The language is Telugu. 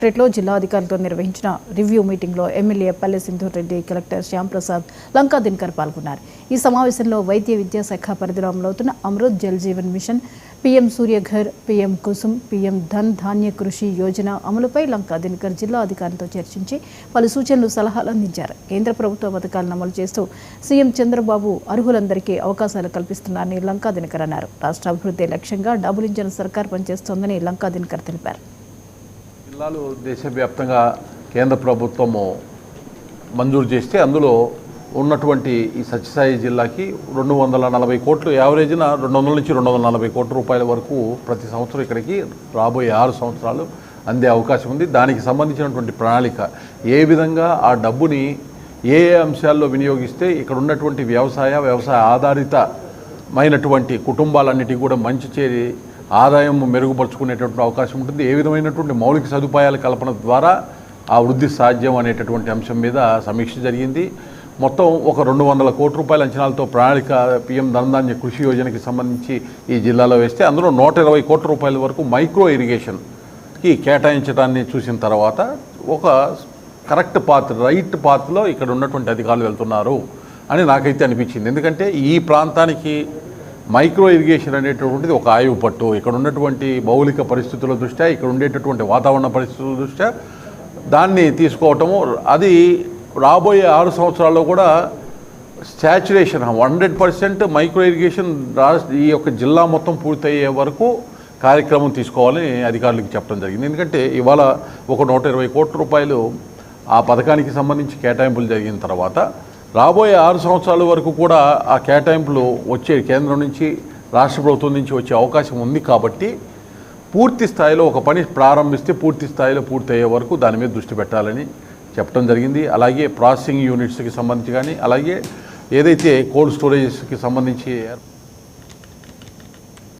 లో జిల్లా అధికారులతో నిర్వహించిన రివ్యూ మీటింగ్లో ఎమ్మెల్యే పల్లె సింధూర్ రెడ్డి, కలెక్టర్ శ్యాంప్రసాద్, లంకా దినకర్ పాల్గొన్నారు. ఈ సమావేశంలో వైద్య విద్యాశాఖ పరిధిలో అమలవుతున్న Amrit Jal Jeevan mission, PM Suryaghar, PM Kusum, PM Dhan Dhanya Krishi Yojana అమలుపై లంకా దినకర్ జిల్లా అధికారులతో చర్చించి పలు సూచనలు, సలహాలు అందించారు. కేంద్ర ప్రభుత్వ పథకాలను అమలు చేస్తూ సీఎం చంద్రబాబు అర్హులందరికీ అవకాశాలు కల్పిస్తున్నారని లంకా దినకర్ అన్నారు. రాష్ట్ర అభివృద్ధి లక్ష్యంగా డబుల్ ఇంజన్ సర్కార్ పనిచేస్తోందని లంకా దినకర్ తెలిపారు. జిల్లాలు దేశవ్యాప్తంగా కేంద్ర ప్రభుత్వము మంజూరు చేస్తే అందులో ఉన్నటువంటి ఈ సత్యసాయి జిల్లాకి 240 కోట్లు, యావరేజ్న 200 నుంచి 240 కోట్ల రూపాయల వరకు ప్రతి సంవత్సరం ఇక్కడికి రాబోయే 6 సంవత్సరాలు అందే అవకాశం ఉంది. దానికి సంబంధించినటువంటి ప్రణాళిక, ఏ విధంగా ఆ డబ్బుని ఏ అంశాల్లో వినియోగిస్తే ఇక్కడ ఉన్నటువంటి వ్యవసాయ ఆధారితమైనటువంటి కుటుంబాలన్నిటికీ కూడా మంచి చేరి ఆదాయం మెరుగుపరుచుకునేటటువంటి అవకాశం ఉంటుంది, ఏ విధమైనటువంటి మౌలిక సదుపాయాల కల్పన ద్వారా ఆ వృద్ధి సాధ్యం అనేటటువంటి అంశం మీద సమీక్ష జరిగింది. మొత్తం ఒక 200 కోట్ల రూపాయల అంచనాలతో ప్రణాళిక పీఎం ధనధాన్య కృషి యోజనకి సంబంధించి ఈ జిల్లాలో వేస్తే అందులో 120 కోట్ల రూపాయల వరకు మైక్రో ఇరిగేషన్కి కేటాయించడాన్ని చూసిన తర్వాత ఒక కరెక్ట్ పాత్, రైట్ పాత్లో ఇక్కడ ఉన్నటువంటి అధికారులు వెళ్తున్నారు అని నాకైతే అనిపించింది. ఎందుకంటే ఈ ప్రాంతానికి మైక్రో ఇరిగేషన్ అనేటటువంటిది ఒక ఆయువు పట్టు. ఇక్కడ ఉన్నటువంటి భౌగోళిక పరిస్థితుల దృష్ట్యా, ఇక్కడ ఉండేటటువంటి వాతావరణ పరిస్థితుల దృష్ట్యా దాన్ని తీసుకోవటము, అది రాబోయే 6 సంవత్సరాల్లో కూడా శాచురేషన్ 100% మైక్రో ఇరిగేషన్ ఈ యొక్క జిల్లా మొత్తం పూర్తయ్యే వరకు కార్యక్రమం తీసుకోవాలని అధికారులకు చెప్పడం జరిగింది. ఎందుకంటే ఇవాళ ఒక 120 కోట్ల రూపాయలు ఆ పథకానికి సంబంధించి కేటాయింపులు జరిగిన తర్వాత రాబోయే 6 సంవత్సరాల వరకు కూడా ఆ కేటాయింపులు వచ్చే కేంద్రం నుంచి, రాష్ట్ర ప్రభుత్వం నుంచి వచ్చే అవకాశం ఉంది. కాబట్టి పూర్తి స్థాయిలో ఒక పని ప్రారంభిస్తే పూర్తి స్థాయిలో పూర్తయ్యే వరకు దాని మీద దృష్టి పెట్టాలని చెప్పడం జరిగింది. అలాగే ప్రాసెసింగ్ యూనిట్స్కి సంబంధించి కానీ, అలాగే ఏదైతే కోల్డ్ స్టోరేజెస్కి సంబంధించి